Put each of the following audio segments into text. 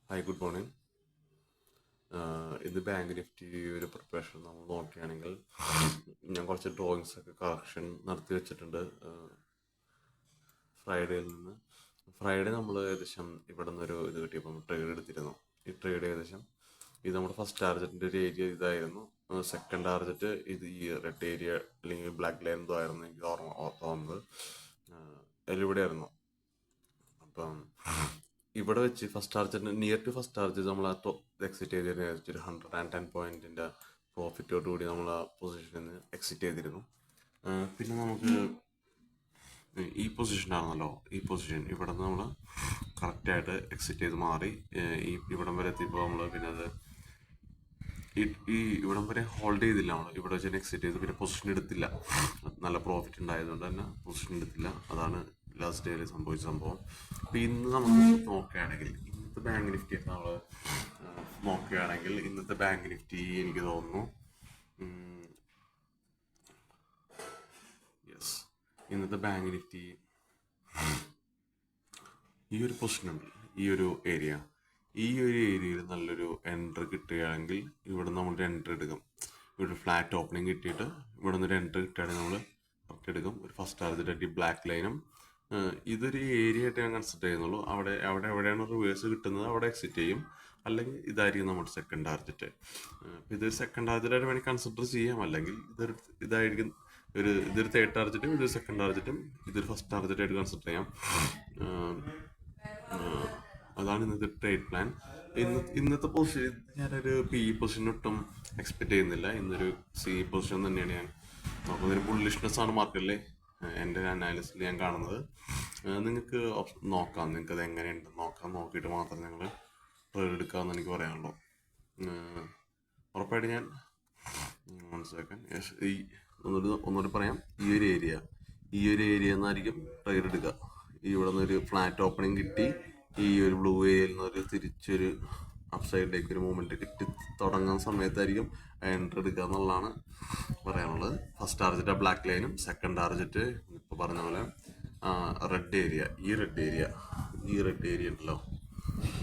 Hi, good morning. ഇത് bank Nifty ഒരു preparation നമ്മൾ നോക്കുകയാണെങ്കിൽ ഞാൻ കുറച്ച് ഡ്രോയിങ്സ് ഒക്കെ കറക്ഷൻ നടത്തി വെച്ചിട്ടുണ്ട് ഫ്രൈഡേയിൽ നിന്ന്. ഫ്രൈഡേ നമ്മൾ ഏകദേശം ഇവിടെ നിന്നൊരു ഇത് കിട്ടിയപ്പം ട്രേഡ് എടുത്തിരുന്നു. ഈ ട്രേഡ് ഏകദേശം ഇത് നമ്മുടെ ഫസ്റ്റ് ടാർജറ്റിൻ്റെ ഒരു ഏരിയ ഇതായിരുന്നു. സെക്കൻഡ് ടാർജറ്റ് ഇത് ഈ റെഡ് ഏരിയ അല്ലെങ്കിൽ ബ്ലാക്ക് ലൈൻ എന്തോ ആയിരുന്നു എനിക്ക് തോന്നുന്നത്. ഇവിടെ ആയിരുന്നു. അപ്പം ഇവിടെ വെച്ച് first target near to first target നമ്മൾ എക്സിറ്റ് ചെയ്തിരുന്നു. ഒരു 110 പോയിന്റിൻ്റെ പ്രോഫിറ്റോട് കൂടി നമ്മൾ ആ പൊസിഷനിൽ നിന്ന് എക്സിറ്റ് ചെയ്തിരുന്നു. പിന്നെ നമുക്ക് ഈ പൊസിഷനാണല്ലോ, ഈ പൊസിഷൻ ഇവിടെ നിന്ന് നമ്മൾ കറക്റ്റായിട്ട് എക്സിറ്റ് ചെയ്ത് മാറി ഇവിടം വരെ എത്തിയപ്പോൾ നമ്മൾ പിന്നെ അത് ഈ ഇവിടം വരെ ഹോൾഡ് ചെയ്തില്ല. നമ്മൾ ഇവിടെ വെച്ച് എക്സിറ്റ് ചെയ്ത് പിന്നെ പൊസിഷൻ എടുത്തില്ല. നല്ല പ്രോഫിറ്റ് ഉണ്ടായതുകൊണ്ട് തന്നെ പൊസിഷൻ എടുത്തില്ല. അതാണ് ലാസ്റ്റ് ഡേയിൽ സംഭവിച്ച സംഭവം. അപ്പോൾ ഇന്ന് നമ്മൾ നോക്കുകയാണെങ്കിൽ ഇന്നത്തെ ബാങ്ക് നിഫ്റ്റി നമ്മൾ നോക്കുകയാണെങ്കിൽ ഇന്നത്തെ ബാങ്ക് നിഫ്റ്റി എനിക്ക് തോന്നുന്നു ഇന്നത്തെ ബാങ്ക് നിഫ്റ്റി ഈ ഒരു പൊസിഷൻ ഉണ്ട്, ഈ ഒരു ഏരിയയിൽ നല്ലൊരു എൻട്രി കിട്ടുകയാണെങ്കിൽ ഇവിടെ നമ്മൾ എൻട്രി എടുക്കും. ഇവിടെ ഫ്ലാറ്റ് ഓപ്പണിംഗ് കിട്ടിയിട്ട് ഇവിടെ നിന്ന് ഒരു എൻട്രി കിട്ടുകയാണെങ്കിൽ നമ്മൾ കറക്റ്റ് എടുക്കും. ഒരു ഫസ്റ്റ് ടാർജറ്റ് ബ്ലാക്ക് ലൈനും ഇതൊരു ഏരിയ ആയിട്ട് ഞാൻ കൺസിഡർ ചെയ്യുന്നുള്ളൂ. എവിടെയാണ് റിവേഴ്സ് കിട്ടുന്നത് അവിടെ എക്സിറ്റ് ചെയ്യും. അല്ലെങ്കിൽ ഇതായിരിക്കും നമ്മുടെ സെക്കൻഡ് ടാർജറ്റ്. ഇതൊരു സെക്കൻഡ് ടാർജറ്റായിട്ട് വേണമെങ്കിൽ കൺസിഡർ ചെയ്യാം. അല്ലെങ്കിൽ ഇതായിരിക്കും ഇതൊരു തേർഡ് ടാർജറ്റും ഇതൊരു സെക്കൻഡ് ടാർജറ്റും ഇതൊരു ഫസ്റ്റ് ടാർജറ്റായിട്ട് കൺസിഡർ ചെയ്യാം. അതാണ് ഇന്നത്തെ ട്രേഡ് പ്ലാൻ. ഇന്നത്തെ പൊസിഷൻ ഞാനൊരു പി പൊസിഷൻ ഒട്ടും എക്സ്പെക്ട് ചെയ്യുന്നില്ല. ഇന്നൊരു സി പൊസിഷൻ തന്നെയാണ് ഞാൻ നോക്കുന്നത്. ഒരു ബുള്ളിഷ്നെസ് ആണ് മാർക്കറ്റിൽ എൻ്റെ അനാലിസിൽ ഞാൻ കാണുന്നത്. നിങ്ങൾക്ക് നോക്കാം, നിങ്ങൾക്ക് അത് എങ്ങനെയുണ്ട് നോക്കിയിട്ട് മാത്രം നിങ്ങൾ ട്രേഡ് എടുക്കാമെന്ന് എനിക്ക് പറയാനുള്ളൂ. ഉറപ്പായിട്ട് ഞാൻ മനസ്സിലാക്കാൻ ഒന്നുകൂടി പറയാം. ഈ ഒരു ഏരിയ എന്നായിരിക്കും ട്രേഡ് എടുക്കുക. ഇവിടെ നിന്നൊരു ഫ്ലാറ്റ് ഓപ്പണിംഗ് കിട്ടി ഈ ഒരു ബ്ലൂ ഏരിയയിൽ നിന്നൊരു തിരിച്ചൊരു അപ്സൈഡിലേക്ക് ഒരു മൂവ്മെന്റ് കിട്ടി തുടങ്ങുന്ന സമയത്തായിരിക്കും എൻട്രി എടുക്കുക എന്നുള്ളതാണ് പറയാനുള്ളത്. ഫസ്റ്റ് ടാർജറ്റ് ബ്ലാക്ക് ലൈനും സെക്കൻഡ് ടാർജറ്റ് ഇപ്പോൾ പറഞ്ഞ പോലെ റെഡ് ഏരിയ. ഈ റെഡ് ഏരിയ ഉണ്ടല്ലോ,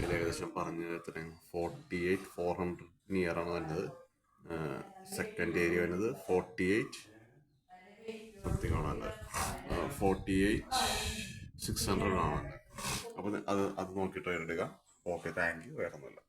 ഇത് ഏകദേശം പറഞ്ഞ എത്രയാണ് 48,400 നിയർ ആണ് വരുന്നത്. സെക്കൻഡ് ഏരിയ വരുന്നത് 48 സംതിങ് ആണ്, 48,600 ആണ്. അപ്പോൾ അത് നോക്കി ട്രേഡ് എടുക്കുക. Okay, thank you. വേറെ ഒന്നുമില്ല.